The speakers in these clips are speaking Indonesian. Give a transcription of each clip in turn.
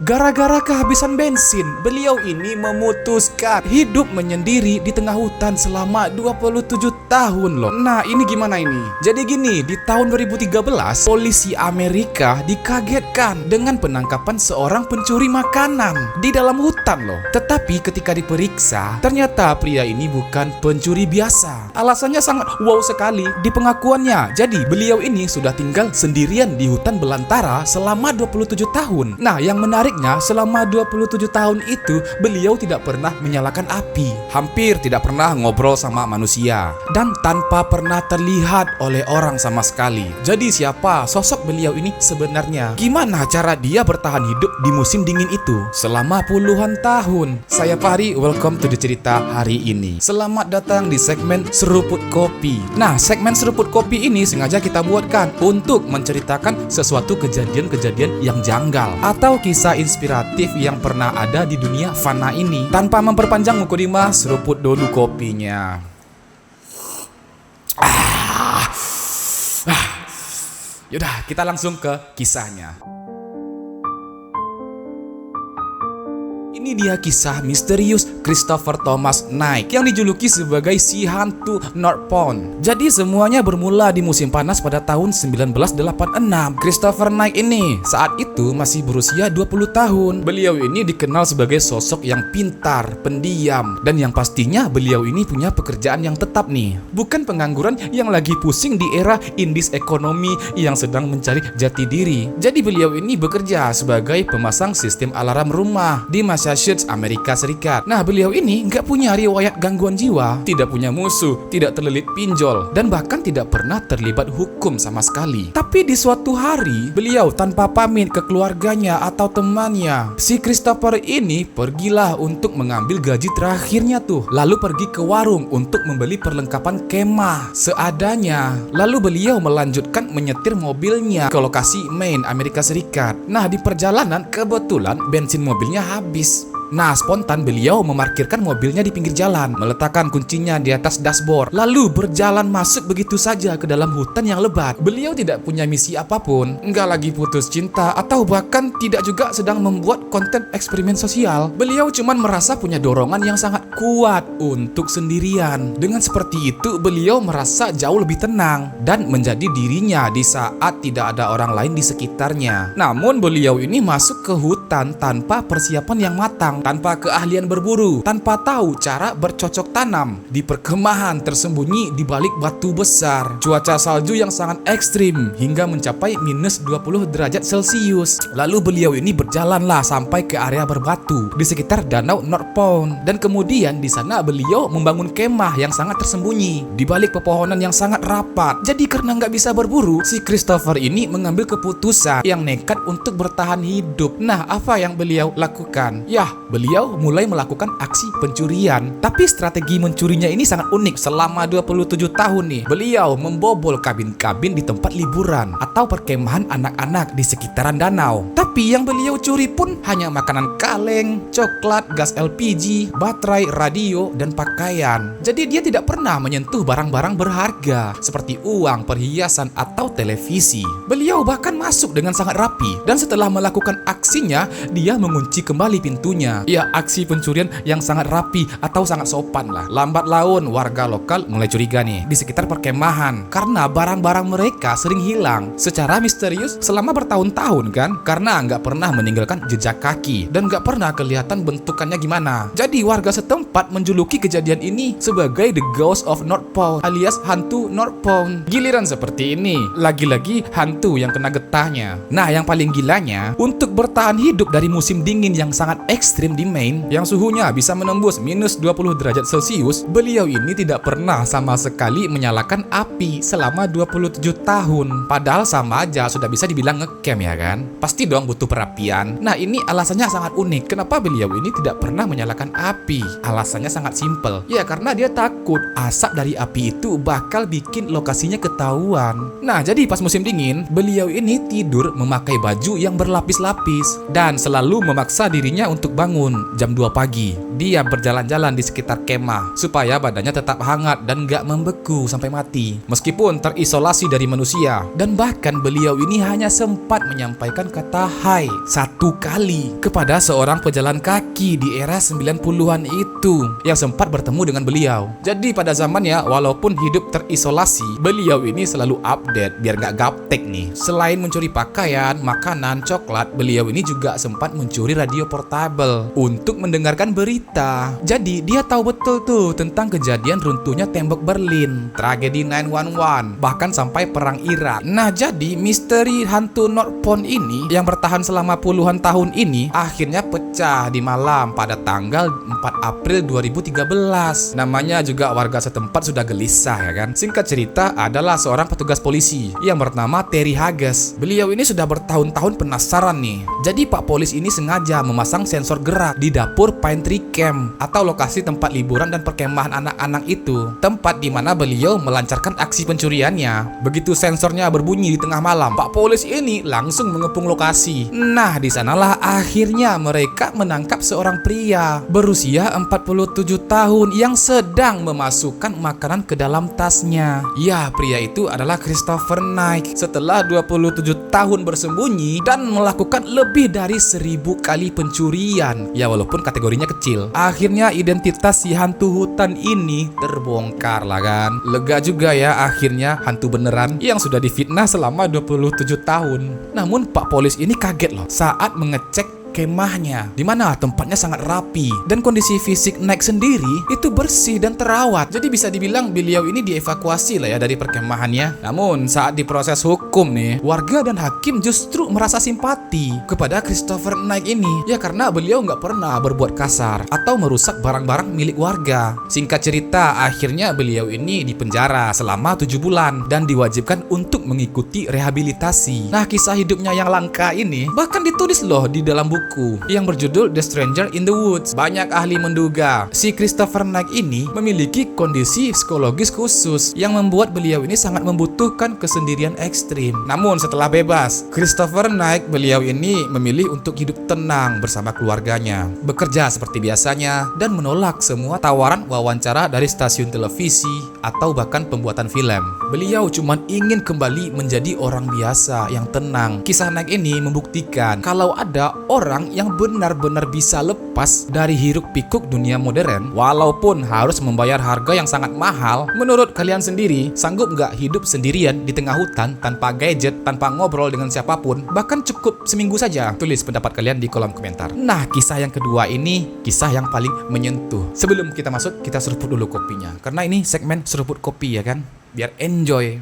Gara-gara kehabisan bensin, beliau ini memutuskan hidup menyendiri di tengah hutan selama 27 tahun loh. Nah, ini gimana ini? Jadi gini, di tahun 2013, polisi Amerika dikagetkan dengan penangkapan seorang pencuri makanan di dalam hutan loh. Tetapi ketika diperiksa, ternyata pria ini bukan pencuri biasa. Alasannya sangat wow sekali di pengakuannya. Jadi, beliau ini sudah tinggal sendirian di hutan belantara selama 27 tahun. Nah, yang menariknya, selama 27 tahun itu, beliau tidak pernah menyalakan api. Hampir tidak pernah ngobrol sama manusia. Dan tanpa pernah terlihat oleh orang sama sekali. Jadi siapa sosok beliau ini sebenarnya? Gimana cara dia bertahan hidup di musim dingin itu selama puluhan tahun? Saya Fahri, welcome to the cerita hari ini. Selamat datang di segmen Seruput Kopi. Nah, segmen Seruput Kopi ini sengaja kita buatkan untuk menceritakan sesuatu kejadian-kejadian yang janggal atau kisah inspiratif yang pernah ada di dunia fana ini. Tanpa memperpanjang mukadimah, seruput dulu kopinya. Yaudah, kita langsung ke kisahnya. Ini dia kisah misterius Christopher Thomas Knight yang dijuluki sebagai si hantu North Pond. Jadi semuanya bermula di musim panas pada tahun 1986. Christopher Knight ini saat itu masih berusia 20 tahun. Beliau ini dikenal sebagai sosok yang pintar, pendiam, dan yang pastinya beliau ini punya pekerjaan yang tetap nih. Bukan pengangguran yang lagi pusing di era indis ekonomi yang sedang mencari jati diri. Jadi beliau ini bekerja sebagai pemasang sistem alarm rumah di Massachusetts, Amerika Serikat. Nah, beliau ini nggak punya riwayat gangguan jiwa, tidak punya musuh, tidak terlilit pinjol, dan bahkan tidak pernah terlibat hukum sama sekali. Tapi di suatu hari, beliau tanpa pamit ke keluarganya atau temannya, si Christopher ini pergilah untuk mengambil gaji terakhirnya tuh. Lalu pergi ke warung untuk membeli perlengkapan kemah seadanya. Lalu beliau melanjutkan menyetir mobilnya ke lokasi Maine, Amerika Serikat. Nah, di perjalanan kebetulan bensin mobilnya habis. Nah, spontan beliau memarkirkan mobilnya di pinggir jalan, meletakkan kuncinya di atas dashboard, lalu berjalan masuk begitu saja ke dalam hutan yang lebat. Beliau tidak punya misi apapun, nggak lagi putus cinta, atau bahkan tidak juga sedang membuat konten eksperimen sosial. Beliau cuman merasa punya dorongan yang sangat kuat untuk sendirian. Dengan seperti itu, beliau merasa jauh lebih tenang dan menjadi dirinya di saat tidak ada orang lain di sekitarnya. Namun, beliau ini masuk ke hutan tanpa persiapan yang matang, tanpa keahlian berburu, tanpa tahu cara bercocok tanam di perkemahan tersembunyi di balik batu besar. Cuaca salju yang sangat ekstrim hingga mencapai minus 20 derajat Celcius. Lalu beliau ini berjalanlah sampai ke area berbatu di sekitar danau North Pond, dan kemudian di sana beliau membangun kemah yang sangat tersembunyi di balik pepohonan yang sangat rapat. Jadi karena nggak bisa berburu, si Christopher ini mengambil keputusan yang nekat untuk bertahan hidup. Nah, apa yang beliau lakukan? Beliau mulai melakukan aksi pencurian. Tapi strategi mencurinya ini sangat unik. Selama 27 tahun nih, beliau membobol kabin-kabin di tempat liburan atau perkemahan anak-anak di sekitaran danau. Tapi yang beliau curi pun hanya makanan kaleng, coklat, gas LPG, baterai, radio, dan pakaian. Jadi dia tidak pernah menyentuh barang-barang berharga seperti uang, perhiasan, atau televisi. Beliau bahkan masuk dengan sangat rapi, dan setelah melakukan aksinya, dia mengunci kembali pintunya. Ya, aksi pencurian yang sangat rapi atau sangat sopan lah. Lambat laun, warga lokal mulai curiga nih di sekitar perkemahan karena barang-barang mereka sering hilang secara misterius selama bertahun-tahun kan, karena nggak pernah meninggalkan jejak kaki dan nggak pernah kelihatan bentukannya gimana. Jadi warga setempat menjuluki kejadian ini sebagai The Ghost of North Pond alias hantu North Pond. Giliran seperti ini, lagi-lagi hantu yang kena getahnya. Nah, yang paling gilanya, untuk bertahan hidup dari musim dingin yang sangat ekstrim di Maine yang suhunya bisa menembus minus 20 derajat Celcius, beliau ini tidak pernah sama sekali menyalakan api selama 27 tahun. Padahal sama aja sudah bisa dibilang ngecamp ya kan? Pasti dong butuh perapian. Nah, ini alasannya sangat unik. Kenapa beliau ini tidak pernah menyalakan api? Alasannya sangat simpel. Ya, karena dia takut asap dari api itu bakal bikin lokasinya ketahuan. Nah, jadi pas musim dingin, beliau ini tidur memakai baju yang berlapis-lapis dan selalu memaksa dirinya untuk bangun Namun jam 2 pagi dia berjalan-jalan di sekitar kemah supaya badannya tetap hangat dan gak membeku sampai mati meskipun terisolasi dari manusia. Dan bahkan beliau ini hanya sempat menyampaikan kata hai 1 kali kepada seorang pejalan kaki di era 90-an itu yang sempat bertemu dengan beliau. Jadi pada zamannya walaupun hidup terisolasi, beliau ini selalu update biar gak gaptek nih. Selain mencuri pakaian, makanan, coklat, beliau ini juga sempat mencuri radio portable untuk mendengarkan berita. Jadi dia tahu betul tuh tentang kejadian runtuhnya tembok Berlin, tragedi 9/11, bahkan sampai perang Irak. Nah jadi misteri hantu North Pond ini yang bertahan selama puluhan tahun ini akhirnya pecah di malam pada tanggal 4 April 2013. Namanya juga warga setempat sudah gelisah ya kan. Singkat cerita adalah seorang petugas polisi yang bernama Terry Hages. Beliau ini sudah bertahun-tahun penasaran nih. Jadi Pak Polis ini sengaja memasang sensor gerak di dapur Pine Tree Camp atau lokasi tempat liburan dan perkemahan anak-anak itu, tempat di mana beliau melancarkan aksi pencuriannya. Begitu sensornya berbunyi di tengah malam, Pak Polis ini langsung mengepung lokasi. Nah, di sanalah akhirnya mereka menangkap seorang pria berusia 47 tahun yang sedang memasukkan makanan ke dalam tasnya. Ya, pria itu adalah Christopher Knight. Setelah 27 tahun bersembunyi dan melakukan lebih dari 1000 kali pencurian, ya walaupun kategorinya kecil, akhirnya identitas si hantu hutan ini terbongkar lah kan. Lega juga ya akhirnya hantu beneran yang sudah difitnah selama 27 tahun. Namun Pak Polis ini kaget loh saat mengecek kemahnya, di mana tempatnya sangat rapi dan kondisi fisik Knight sendiri itu bersih dan terawat. Jadi bisa dibilang beliau ini dievakuasi lah ya dari perkemahannya. Namun saat diproses hukum nih, warga dan hakim justru merasa simpati kepada Christopher Knight ini, ya karena beliau nggak pernah berbuat kasar atau merusak barang-barang milik warga. Singkat cerita, akhirnya beliau ini dipenjara selama 7 bulan dan diwajibkan untuk mengikuti rehabilitasi. Nah, kisah hidupnya yang langka ini bahkan ditulis loh di dalam buku yang berjudul The Stranger in the Woods. Banyak ahli menduga si Christopher Knight ini memiliki kondisi psikologis khusus yang membuat beliau ini sangat membutuhkan kesendirian ekstrim. Namun setelah bebas, Christopher Knight beliau ini memilih untuk hidup tenang bersama keluarganya, bekerja seperti biasanya dan menolak semua tawaran wawancara dari stasiun televisi atau bahkan pembuatan film. Beliau cuma ingin kembali menjadi orang biasa yang tenang. Kisah Knight ini membuktikan kalau ada orang yang benar-benar bisa lepas dari hiruk pikuk dunia modern walaupun harus membayar harga yang sangat mahal. Menurut kalian sendiri, sanggup nggak hidup sendirian di tengah hutan tanpa gadget, tanpa ngobrol dengan siapapun, bahkan cukup seminggu saja? Tulis pendapat kalian di kolom komentar. Nah, kisah yang kedua ini kisah yang paling menyentuh. Sebelum kita masuk, kita seruput dulu kopinya karena ini segmen seruput kopi ya kan, biar enjoy.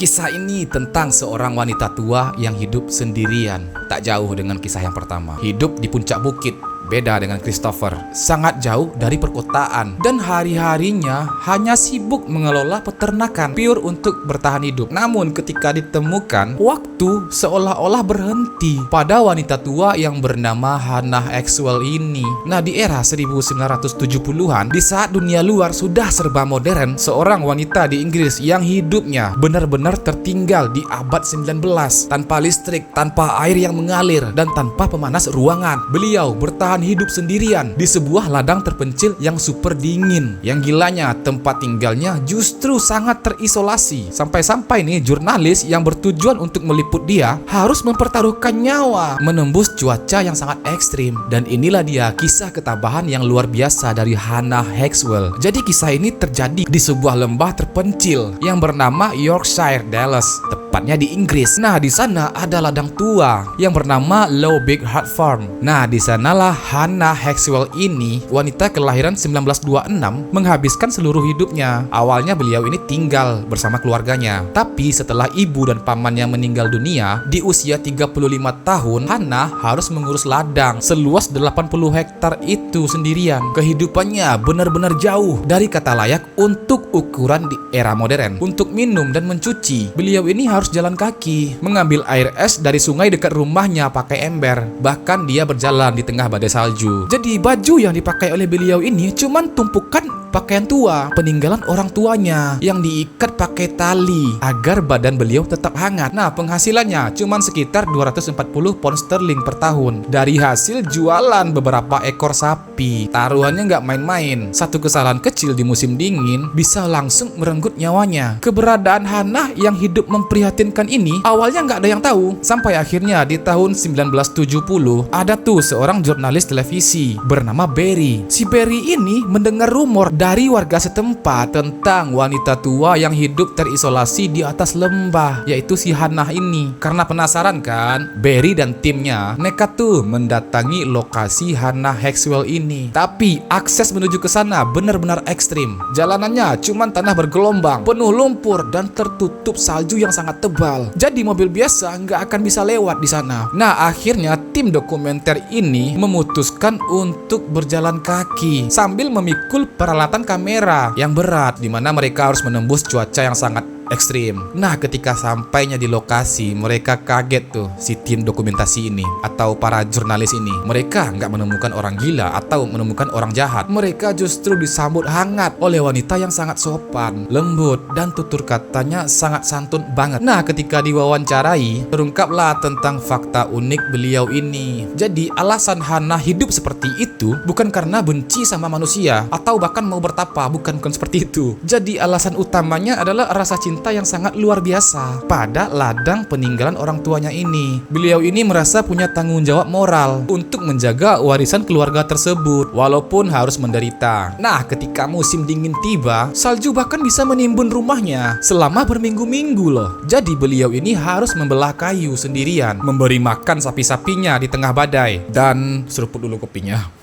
Kisah ini tentang seorang wanita tua yang hidup sendirian, tak jauh dengan kisah yang pertama. Hidup di puncak bukit, beda dengan Christopher, sangat jauh dari perkotaan dan hari-harinya hanya sibuk mengelola peternakan pure untuk bertahan hidup. Namun ketika ditemukan, waktu seolah-olah berhenti pada wanita tua yang bernama Hannah Axwell ini. Nah, di era 1970-an, di saat dunia luar sudah serba modern, seorang wanita di Inggris yang hidupnya benar-benar tertinggal di abad 19, tanpa listrik, tanpa air yang mengalir, dan tanpa pemanas ruangan. Beliau bertahan hidup sendirian di sebuah ladang terpencil yang super dingin. Yang gilanya, tempat tinggalnya justru sangat terisolasi. Sampai-sampai nih jurnalis yang bertujuan untuk meliput dia harus mempertaruhkan nyawa menembus cuaca yang sangat ekstrim. Dan inilah dia kisah ketabahan yang luar biasa dari Hannah Axwell. Jadi kisah ini terjadi di sebuah lembah terpencil yang bernama Yorkshire Dales, tepatnya di Inggris. Nah, di sana ada ladang tua yang bernama Low Big Heart Farm. Nah, di sanalah Hannah Axwell ini, wanita kelahiran 1926, menghabiskan seluruh hidupnya. Awalnya beliau ini tinggal bersama keluarganya. Tapi setelah ibu dan pamannya meninggal dunia di usia 35 tahun, Hannah harus mengurus ladang seluas 80 hektar itu sendirian. Kehidupannya benar-benar jauh dari kata layak untuk ukuran di era modern. Untuk minum dan mencuci, beliau ini harus jalan kaki, mengambil air es dari sungai dekat rumahnya pakai ember. Bahkan dia berjalan di tengah badai salju. Jadi baju yang dipakai oleh beliau ini cuman tumpukan pakaian tua peninggalan orang tuanya yang diikat pakai tali agar badan beliau tetap hangat. Nah, penghasilannya cuma sekitar 240 pound sterling per tahun dari hasil jualan beberapa ekor sapi. Taruhannya nggak main-main. Satu kesalahan kecil di musim dingin bisa langsung merenggut nyawanya. Keberadaan Hannah yang hidup memprihatinkan ini awalnya nggak ada yang tahu, sampai akhirnya di tahun 1970 ada tuh seorang jurnalis televisi bernama Barry. Si Barry ini mendengar rumor dari warga setempat tentang wanita tua yang hidup terisolasi di atas lembah, yaitu si Hannah ini. Karena penasaran kan, Barry dan timnya nekat tuh mendatangi lokasi Hannah Maxwell ini. Tapi akses menuju ke sana benar-benar ekstrim. Jalanannya cuman tanah bergelombang, penuh lumpur dan tertutup salju yang sangat tebal. Jadi mobil biasa nggak akan bisa lewat di sana. Nah, akhirnya tim dokumenter ini memutuskan untuk berjalan kaki sambil memikul peralatan kamera yang berat, di mana mereka harus menembus cuaca yang sangat ekstrim. Nah, ketika sampainya di lokasi, mereka kaget tuh si tim dokumentasi ini atau para jurnalis ini. Mereka nggak menemukan orang gila atau menemukan orang jahat. Mereka justru disambut hangat oleh wanita yang sangat sopan, lembut, dan tutur katanya sangat santun banget. Nah, ketika diwawancarai, terungkaplah tentang fakta unik beliau ini. Jadi, alasan Hannah hidup seperti itu bukan karena benci sama manusia atau bahkan mau bertapa, bukan seperti itu. Jadi, alasan utamanya adalah rasa cinta yang sangat luar biasa pada ladang peninggalan orang tuanya ini. Beliau ini merasa punya tanggung jawab moral untuk menjaga warisan keluarga tersebut walaupun harus menderita. Nah, ketika musim dingin tiba, salju bahkan bisa menimbun rumahnya selama berminggu-minggu loh. Jadi beliau ini harus membelah kayu sendirian, memberi makan sapi-sapinya di tengah badai, dan seruput dulu kopinya,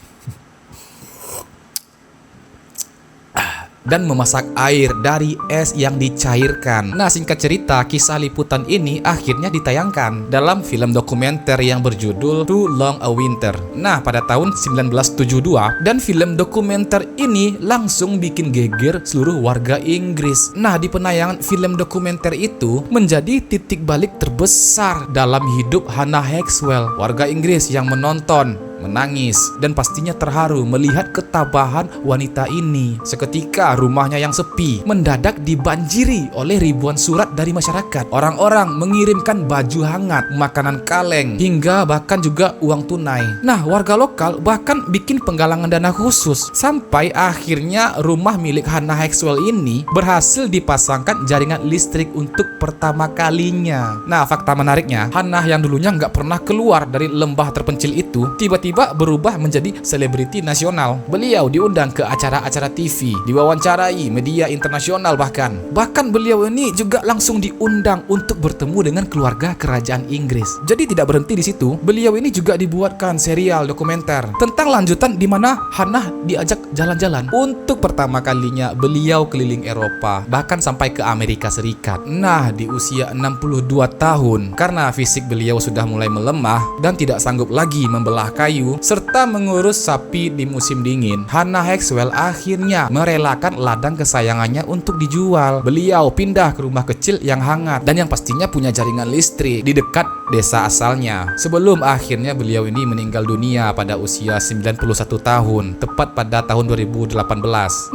dan memasak air dari es yang dicairkan. Nah, singkat cerita, kisah liputan ini akhirnya ditayangkan dalam film dokumenter yang berjudul Too Long a Winter. Nah, pada tahun 1972, dan film dokumenter ini langsung bikin geger seluruh warga Inggris. Nah, di penayangan film dokumenter itu menjadi titik balik terbesar dalam hidup Hannah Maxwell. Warga Inggris yang menonton menangis dan pastinya terharu melihat ketabahan wanita ini. Seketika rumahnya yang sepi mendadak dibanjiri oleh ribuan surat dari masyarakat. Orang-orang mengirimkan baju hangat, makanan kaleng, hingga bahkan juga uang tunai. Nah, warga lokal bahkan bikin penggalangan dana khusus sampai akhirnya rumah milik Hannah Maxwell ini berhasil dipasangkan jaringan listrik untuk pertama kalinya. Nah, fakta menariknya, Hannah yang dulunya nggak pernah keluar dari lembah terpencil itu tiba-tiba berubah menjadi selebriti nasional. Beliau diundang ke acara-acara TV, diwawancarai media internasional bahkan. Bahkan beliau ini juga langsung diundang untuk bertemu dengan keluarga kerajaan Inggris. Jadi tidak berhenti di situ, beliau ini juga dibuatkan serial dokumenter tentang lanjutan di mana Hannah diajak jalan-jalan. Untuk pertama kalinya beliau keliling Eropa, bahkan sampai ke Amerika Serikat. Nah, di usia 62 tahun, karena fisik beliau sudah mulai melemah dan tidak sanggup lagi membelah kayu serta mengurus sapi di musim dingin, Hannah Maxwell akhirnya merelakan ladang kesayangannya untuk dijual. Beliau pindah ke rumah kecil yang hangat dan yang pastinya punya jaringan listrik di dekat desa asalnya. Sebelum akhirnya beliau ini meninggal dunia pada usia 91 tahun, tepat pada tahun 2018.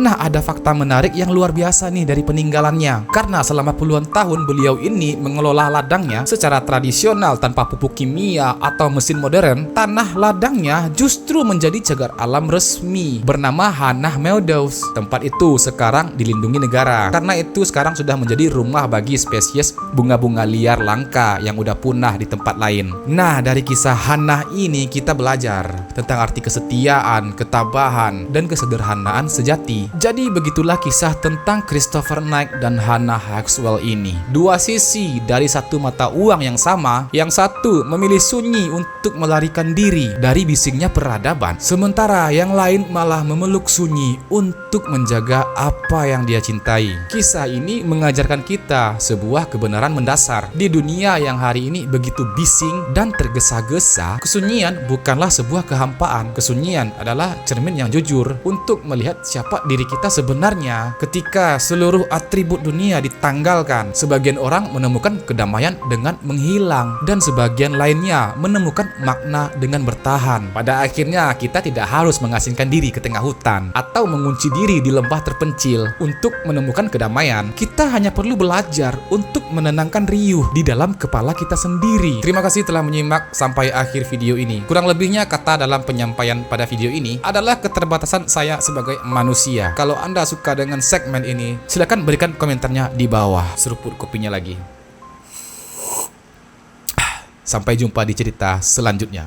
Nah, ada fakta menarik yang luar biasa nih dari peninggalannya. Karena selama puluhan tahun beliau ini mengelola ladangnya secara tradisional tanpa pupuk kimia atau mesin modern, tanah ladangnya justru menjadi cagar alam resmi bernama Hannah Meadows. Tempat itu sekarang dilindungi negara karena itu sekarang sudah menjadi rumah bagi spesies bunga-bunga liar langka yang udah punah di tempat lain. Nah, dari kisah Hannah ini kita belajar tentang arti kesetiaan, ketabahan, dan kesederhanaan sejati. Jadi begitulah kisah tentang Christopher Knight dan Hannah Maxwell ini. Dua sisi dari satu mata uang yang sama. Yang satu memilih sunyi untuk melarikan diri dari bisingnya peradaban, sementara yang lain malah memeluk sunyi untuk menjaga apa yang dia cintai. Kisah ini mengajarkan kita sebuah kebenaran mendasar di dunia yang hari ini begitu begitu bising dan tergesa-gesa, kesunyian bukanlah sebuah kehampaan. Kesunyian adalah cermin yang jujur untuk melihat siapa diri kita sebenarnya. Ketika seluruh atribut dunia ditanggalkan, sebagian orang menemukan kedamaian dengan menghilang, dan sebagian lainnya menemukan makna dengan bertahan. Pada akhirnya, kita tidak harus mengasingkan diri ke tengah hutan atau mengunci diri di lembah terpencil untuk menemukan kedamaian. Kita hanya perlu belajar untuk menenangkan riuh di dalam kepala kita sendiri. Terima kasih telah menyimak sampai akhir video ini. Kurang lebihnya kata dalam penyampaian pada video ini adalah keterbatasan saya sebagai manusia. Kalau Anda suka dengan segmen ini, silakan berikan komentarnya di bawah. Seruput kopinya lagi. Sampai jumpa di cerita selanjutnya.